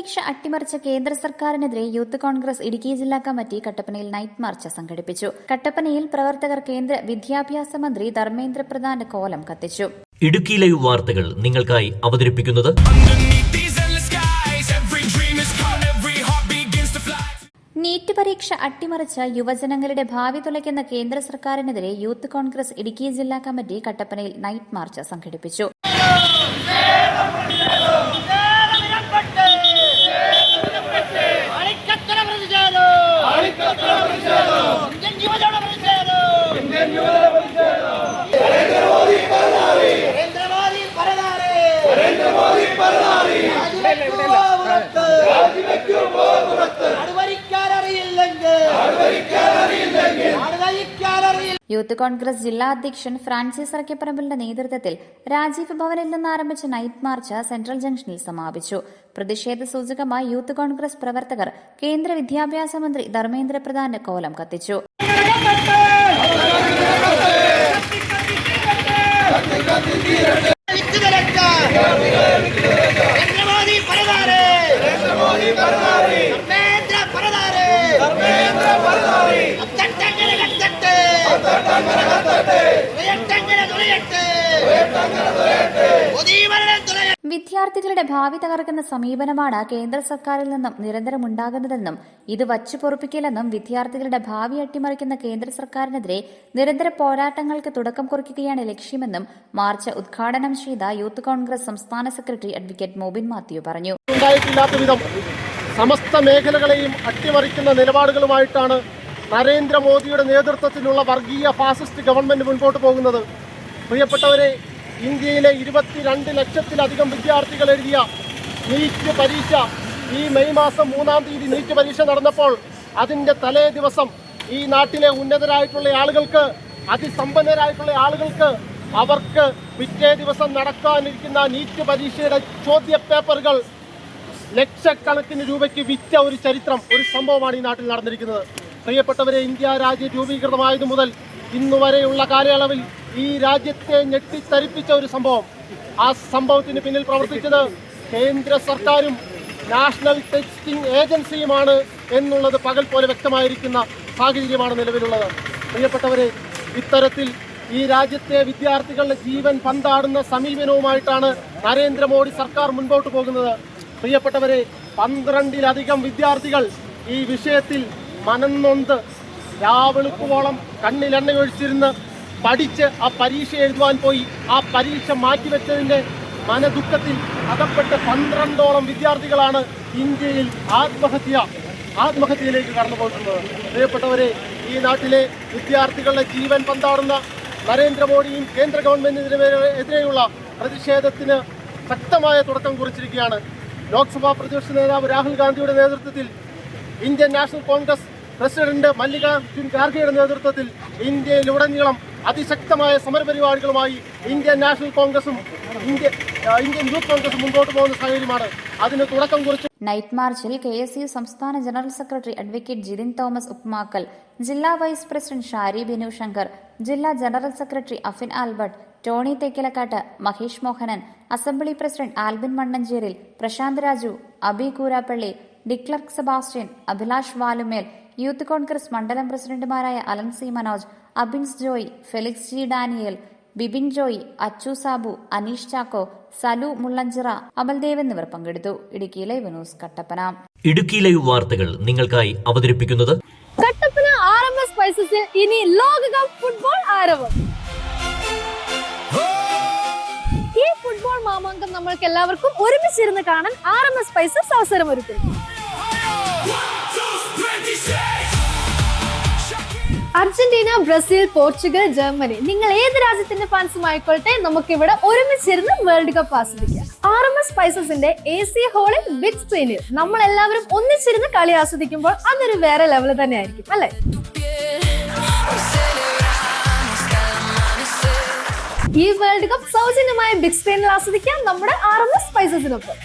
പരീക്ഷ അട്ടിമറിച്ച കേന്ദ്ര സർക്കാരിനെതിരെ യൂത്ത് കോൺഗ്രസ് ഇടുക്കി ജില്ലാ കമ്മിറ്റി കട്ടപ്പനയിൽ നൈറ്റ് മാർച്ച് സംഘടിപ്പിച്ചു. കട്ടപ്പനയിൽ പ്രവർത്തകർ കേന്ദ്ര വിദ്യാഭ്യാസ മന്ത്രി ധർമ്മേന്ദ്ര പ്രധാന്റെ കോലം കത്തിച്ചു. ഇടുക്കി ലൈവ് വാർത്തകൾ നിങ്ങൾക്കായി അവതരിപ്പിക്കുന്നത് നീറ്റ് പരീക്ഷ അട്ടിമറിച്ച യുവജനങ്ങളുടെ ഭാവി തുലയ്ക്കുന്ന കേന്ദ്ര സർക്കാരിനെതിരെ യൂത്ത് കോൺഗ്രസ് ഇടുക്കി ജില്ലാ കമ്മിറ്റി കട്ടപ്പനയിൽ നൈറ്റ് മാർച്ച് സംഘടിപ്പിച്ചു. യൂത്ത് കോൺഗ്രസ് ജില്ലാ അധ്യക്ഷൻ ഫ്രാൻസിസ് അറക്കപ്പറമ്പിലിന്റെ നേതൃത്വത്തിൽ രാജീവ് ഭവനിൽ നിന്ന് ആരംഭിച്ച നൈറ്റ് മാർച്ച് സെൻട്രൽ ജംഗ്ഷനിൽ സമാപിച്ചു. പ്രതിഷേധ സൂചകമായി യൂത്ത് കോൺഗ്രസ് പ്രവർത്തകർ കേന്ദ്ര വിദ്യാഭ്യാസ മന്ത്രി ധർമ്മേന്ദ്ര പ്രധാന്റെ കോലം കത്തിച്ചു. വിദ്യാർത്ഥികളുടെ ഭാവി തകർക്കുന്ന സമീപനമാണ് കേന്ദ്ര സർക്കാരിൽ നിന്നും നിരന്തരം ഉണ്ടാകുന്നതെന്നും ഇത് വച്ചുപൊറുപ്പിക്കില്ലെന്നും വിദ്യാർത്ഥികളുടെ ഭാവി അട്ടിമറിക്കുന്ന കേന്ദ്ര സർക്കാരിനെതിരെ നിരന്തര പോരാട്ടങ്ങൾക്ക് തുടക്കം കുറിക്കുകയാണ് ലക്ഷ്യമെന്നും മാർച്ച് ഉദ്ഘാടനം ചെയ്ത യൂത്ത് കോൺഗ്രസ് സംസ്ഥാന സെക്രട്ടറി അഡ്വക്കേറ്റ് മോബിൻ മാത്യു പറഞ്ഞു. സമസ്ത മേഖലകളെയും അട്ടിമറിക്കുന്ന നിലപാടുകളുമായിട്ടാണ് നരേന്ദ്രമോദിയുടെ നേതൃത്വത്തിലുള്ള വർഗീയ ഫാസിസ്റ്റ് ഗവൺമെന്റ് മുൻപോട്ട് പോകുന്നത്. പ്രിയപ്പെട്ടവരെ, ഇന്ത്യയിലെ 22 ലക്ഷത്തിലധികം വിദ്യാർത്ഥികൾ എഴുതിയ നീറ്റ് പരീക്ഷ ഈ മെയ് മാസം 3-ാം തീയതി നീറ്റ് പരീക്ഷ നടന്നപ്പോൾ അതിൻ്റെ തലേ ദിവസം ഈ നാട്ടിലെ ഉന്നതരായിട്ടുള്ള ആളുകൾക്ക്, അതിസമ്പന്നരായിട്ടുള്ള ആളുകൾക്ക് അവർക്ക് പിറ്റേ ദിവസം നടക്കാനിരിക്കുന്ന നീറ്റ് പരീക്ഷയുടെ ചോദ്യ പേപ്പറുകൾ ലക്ഷക്കണക്കിന് രൂപയ്ക്ക് വിറ്റ ഒരു ചരിത്രം, ഒരു സംഭവമാണ് ഈ നാട്ടിൽ നടന്നിരിക്കുന്നത്. പ്രിയപ്പെട്ടവരെ, ഇന്ത്യ രാജ്യം രൂപീകൃതമായതു മുതൽ ഇന്നുവരെയുള്ള കാലയളവിൽ ഈ രാജ്യത്തെ ഞെട്ടിത്തരിപ്പിച്ച ഒരു സംഭവം. ആ സംഭവത്തിന് പിന്നിൽ പ്രവർത്തിച്ചത് കേന്ദ്ര സർക്കാരും നാഷണൽ ടെസ്റ്റിംഗ് ഏജൻസിയുമാണ് എന്നുള്ളത് പകൽ പോലെ വ്യക്തമായിരിക്കുന്ന സാഹചര്യമാണ് നിലവിലുള്ളത്. പ്രിയപ്പെട്ടവരെ, ഇത്തരത്തിൽ ഈ രാജ്യത്തെ വിദ്യാർത്ഥികളുടെ ജീവൻ പന്താടുന്ന സമീപനവുമായിട്ടാണ് നരേന്ദ്രമോദി സർക്കാർ മുൻപോട്ട് പോകുന്നത്. പ്രിയപ്പെട്ടവരെ, 12-ലധികം വിദ്യാർത്ഥികൾ ഈ വിഷയത്തിൽ മനംനൊന്ത് രാവെളുപ്പോളം കണ്ണിലെണ്ണയൊഴിച്ചിരുന്ന് പഠിച്ച് ആ പരീക്ഷ എഴുതുവാൻ പോയി ആ പരീക്ഷ മാറ്റിവെച്ചതിൻ്റെ മനദുഃഖത്തിൽ അകപ്പെട്ട 12ഓളം വിദ്യാർത്ഥികളാണ് ഇന്ത്യയിൽ ആത്മഹത്യയിലേക്ക് കടന്നു പോയിട്ടുള്ളത്. പ്രിയപ്പെട്ടവരെ, ഈ നാട്ടിലെ വിദ്യാർത്ഥികളുടെ ജീവൻ പന്താടുന്ന നരേന്ദ്രമോദിയും കേന്ദ്ര ഗവൺമെന്റിനെതിരെയുള്ള പ്രതിഷേധത്തിന് ശക്തമായ തുടക്കം കുറിച്ചിരിക്കുകയാണ്. ലോക്സഭാ പ്രതിപക്ഷ നേതാവ് രാഹുൽ ഗാന്ധിയുടെ നേതൃത്വത്തിൽ ഇന്ത്യൻ നാഷണൽ കോൺഗ്രസ് പ്രസിഡന്റ് മല്ലികാർജുൻ ഖാർഗെയുടെ നേതൃത്വത്തിൽ ഇന്ത്യയിലുടനീളം അതിശക്തമായ സമരപരിപാടികളുമായി ഇന്ത്യൻ നാഷണൽ കോൺഗ്രസും ഇന്ത്യൻ യൂത്ത് കോൺഗ്രസും മുമ്പോട്ട് പോകുന്ന സാഹചര്യമാണ്. അതിന് തുടക്കം കുറിച്ചു. നൈറ്റ് മാർച്ചിൽ KSU സംസ്ഥാന general secretary advocate Jithin Thomas Upmakkal, ജില്ലാ വൈസ് പ്രസിഡന്റ് ഷാരി ബിനു ശങ്കർ, ജില്ലാ general secretary Afin Albert, Tony Thekkilakkattu, Mahesh Mohanan, assembly president Albin Mannancheril, Prashanth Raju, Abi Koorappally, Declerk Sebastian, Abhilash Valumel, Youth Congress മണ്ഡലം പ്രസിഡന്റുമാരായ അലൻ സി മനോജ്, അബിൻസ് ജോയ്, ഫെലിക്സ് ജി ഡാനിയൽ, ബിബിൻ ജോയ്, അച്ചു സാബു, അനീഷ് ചാക്കോ, സലു മുള്ളഞ്ചിറ, അമൽദേവ് എന്നിവർ പങ്കെടുത്തു. Idukki live news Kattappana. Idukki live വാർത്തകൾ നിങ്ങൾക്കായി അവതരിപ്പിക്കുന്നത് കട്ടപ്പന RMS സ്പൈസസിൽ ഇനി ലോകകപ്പ് ഫുട്ബോൾ ആരവം. ഈ ഫുട്ബോൾ മാമാങ്കം നമ്മൾക്ക് എല്ലാവർക്കും ഒരുമിച്ചിരുന്ന് കാണാൻ RMS സ്പൈസസ് അവസരമൊരുക്കുന്നു. അർജന്റീന, ബ്രസീൽ, പോർച്ചുഗൽ, ജർമ്മനി, നിങ്ങൾ ഏത് രാജ്യത്തിന്റെ ഫാൻസും ആയിക്കോട്ടെ, നമുക്കിവിടെ ഒരുമിച്ചിരുന്ന് വേൾഡ് കപ്പ് ആസ്വദിക്കാം. RMS സ്പൈസസിന്റെ AC ഹോളിൽ ബിഗ് സ്ക്രീനിൽ നമ്മൾ എല്ലാവരും ഒന്നിച്ചിരുന്ന് കളി ആസ്വദിക്കുമ്പോൾ അതൊരു വേറെ ലെവൽ തന്നെ ആയിരിക്കും, അല്ലെ? ഈ വേൾഡ് കപ്പ് സൗജന്യമായ ബിഗ് സ്ക്രീനിൽ ആസ്വദിക്കാം നമ്മുടെ RMS സ്പൈസസിനൊപ്പം.